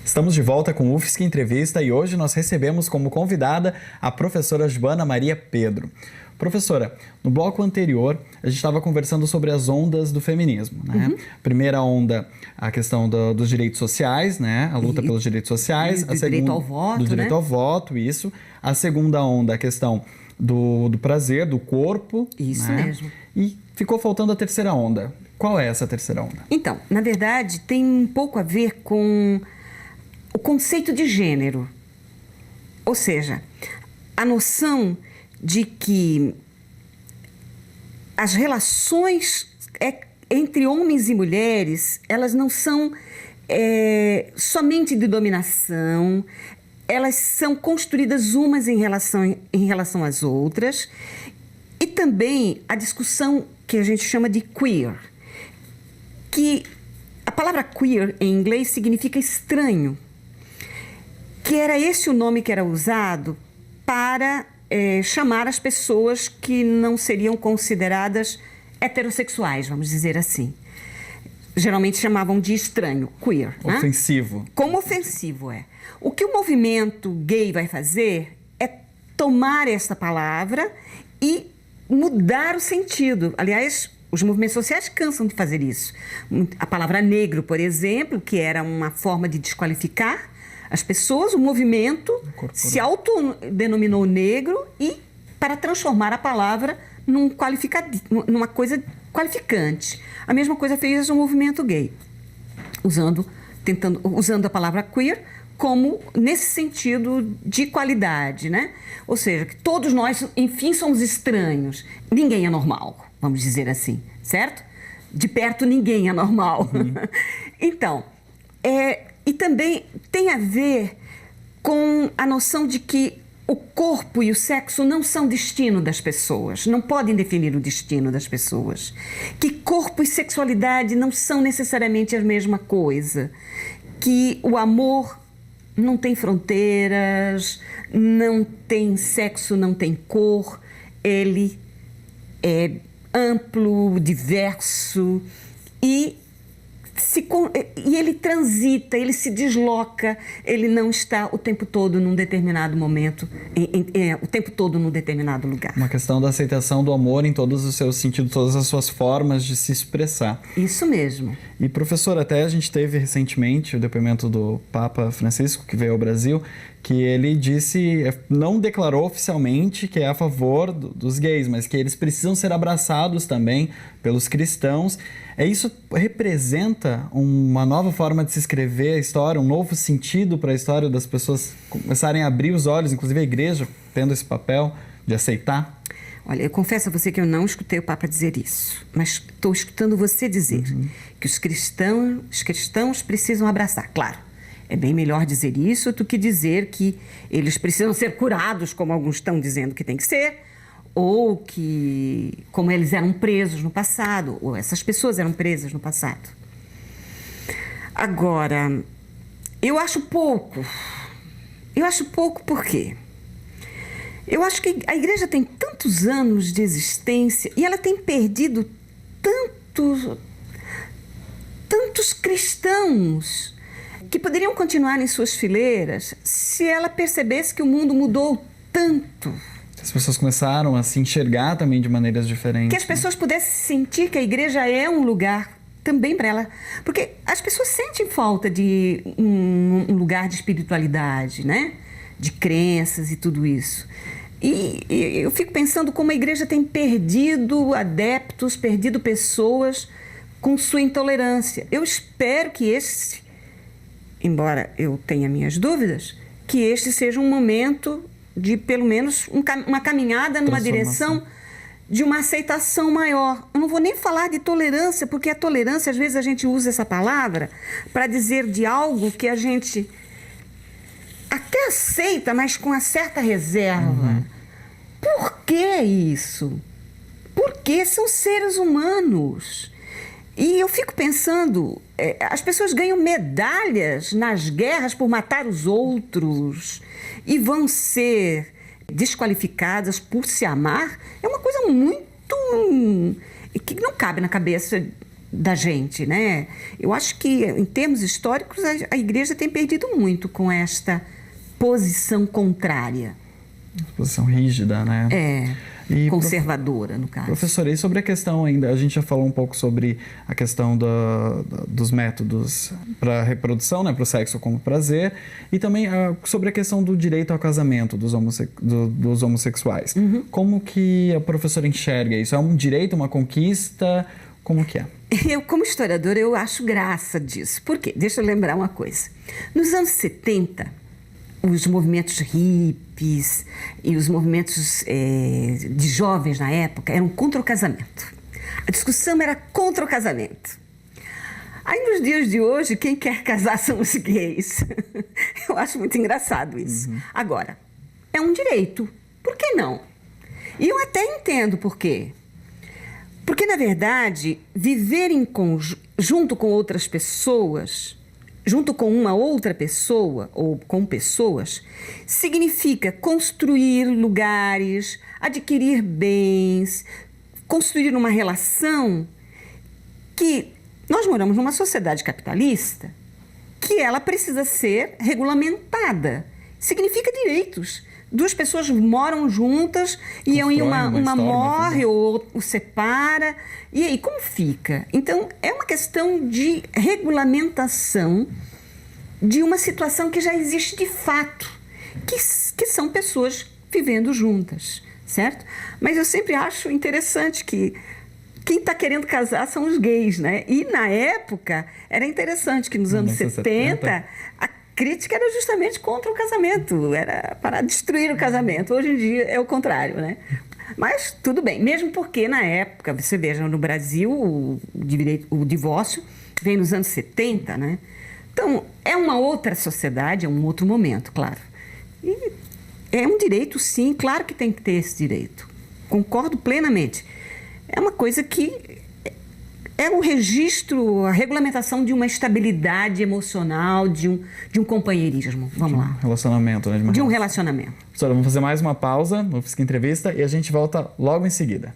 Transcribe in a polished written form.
Estamos de volta com o UFSC Entrevista e hoje nós recebemos como convidada a professora Joana Maria Pedro. Professora, no bloco anterior a gente estava conversando sobre as ondas do feminismo, né? Primeira onda, a questão dos direitos sociais, né? A luta pelos direitos sociais. Do direito ao voto, do direito ao voto, isso. A segunda onda, a questão do prazer, do corpo. Isso, né? Mesmo. E ficou faltando a terceira onda. Qual é essa terceira onda? Então, na verdade, tem um pouco a ver com o conceito de gênero. Ou seja, a noção de que as relações entre homens e mulheres, elas não são somente de dominação, elas são construídas umas em relação às outras, e também a discussão que a gente chama de queer, que a palavra queer em inglês significa estranho, que era esse o nome que era usado para chamar as pessoas que não seriam consideradas heterossexuais, vamos dizer assim. Geralmente chamavam de estranho, queer. Ofensivo. Né? Como ofensivo, é. O que o movimento gay vai fazer é tomar essa palavra e mudar o sentido. Aliás, os movimentos sociais cansam de fazer isso. A palavra negro, por exemplo, que era uma forma de desqualificar as pessoas, o movimento se autodenominou negro e para transformar a palavra numa coisa qualificante. A mesma coisa fez o movimento gay, usando a palavra queer como nesse sentido de qualidade, né? Ou seja, que todos nós, enfim, somos estranhos. Ninguém é normal, vamos dizer assim, certo? De perto ninguém é normal. Então, e também tem a ver com a noção de que o corpo e o sexo não são destino das pessoas, não podem definir o destino das pessoas. Que corpo e sexualidade não são necessariamente a mesma coisa. Que o amor não tem fronteiras, não tem sexo, não tem cor, ele é amplo, diverso e ele transita, ele se desloca, ele não está o tempo todo num determinado momento, o tempo todo num determinado lugar. Uma questão da aceitação do amor em todos os seus sentidos, todas as suas formas de se expressar. Isso mesmo. E, professor, até a gente teve recentemente o depoimento do Papa Francisco, que veio ao Brasil, que ele não declarou oficialmente que é a favor dos gays, mas que eles precisam ser abraçados também pelos cristãos. Isso representa uma nova forma de se escrever a história, um novo sentido para a história das pessoas começarem a abrir os olhos, inclusive a igreja tendo esse papel de aceitar? Olha, eu confesso a você que eu não escutei o Papa dizer isso, mas estou escutando você dizer que os cristãos precisam abraçar. Claro, é bem melhor dizer isso do que dizer que eles precisam ser curados, como alguns estão dizendo que tem que ser, ou que, como eles eram presos no passado, ou essas pessoas eram presas no passado. Agora, eu acho pouco. Eu acho pouco por quê? Eu acho que a igreja tem tantos anos de existência e ela tem perdido tantos cristãos que poderiam continuar em suas fileiras se ela percebesse que o mundo mudou tanto. As pessoas começaram a se enxergar também de maneiras diferentes. Que as pessoas pudessem sentir que a igreja é um lugar também para ela. Porque as pessoas sentem falta de um lugar de espiritualidade, né? De crenças e tudo isso. E eu fico pensando como a igreja tem perdido adeptos, perdido pessoas com sua intolerância. Eu espero que embora eu tenha minhas dúvidas, que este seja um momento de pelo menos uma caminhada numa direção de uma aceitação maior. Eu não vou nem falar de tolerância, porque a tolerância, às vezes a gente usa essa palavra para dizer de algo que a gente até aceita, mas com uma certa reserva. Por que isso? Porque são seres humanos. E eu fico pensando, as pessoas ganham medalhas nas guerras por matar os outros e vão ser desqualificadas por se amar. É uma coisa muito... que não cabe na cabeça da gente, né? Eu acho que, em termos históricos, a igreja tem perdido muito com esta posição contrária. Posição rígida, né? E conservadora, no caso. Professora, e sobre a questão ainda, a gente já falou um pouco sobre a questão dos métodos para reprodução, né, para o sexo como prazer, e também sobre a questão do direito ao casamento dos homossexuais. Como que a professora enxerga isso? É um direito, uma conquista? Como que é? Eu, como historiadora, eu acho graça disso. Por quê? Deixa eu lembrar uma coisa. Nos anos 70, os movimentos hippies e os movimentos de jovens na época eram contra o casamento. A discussão era contra o casamento. Aí, nos dias de hoje, quem quer casar são os gays. Eu acho muito engraçado isso. Agora, é um direito. Por que não? E eu até entendo por quê. Porque, na verdade, viver junto com outras pessoas, junto com uma outra pessoa ou com pessoas, significa construir lugares, adquirir bens, construir uma relação que nós moramos numa sociedade capitalista que ela precisa ser regulamentada. Significa direitos. Duas pessoas moram juntas e uma morre ou separa. E aí, como fica? Então, é uma questão de regulamentação de uma situação que já existe de fato, que são pessoas vivendo juntas, certo? Mas eu sempre acho interessante que quem está querendo casar são os gays, né? E, na época, era interessante que nos anos 70 a crítica era justamente contra o casamento, era para destruir o casamento. Hoje em dia é o contrário, né? Mas tudo bem, mesmo porque na época, você veja, no Brasil o divórcio vem nos anos 70, né? Então, é uma outra sociedade, é um outro momento, claro. E é um direito, sim, claro que tem que ter esse direito. Concordo plenamente. É uma coisa que é um registro, a regulamentação de uma estabilidade emocional, de um companheirismo. Vamos lá. Relacionamento, né? De um relacionamento. Professora, vamos fazer mais uma pausa no Fisca Entrevista e a gente volta logo em seguida.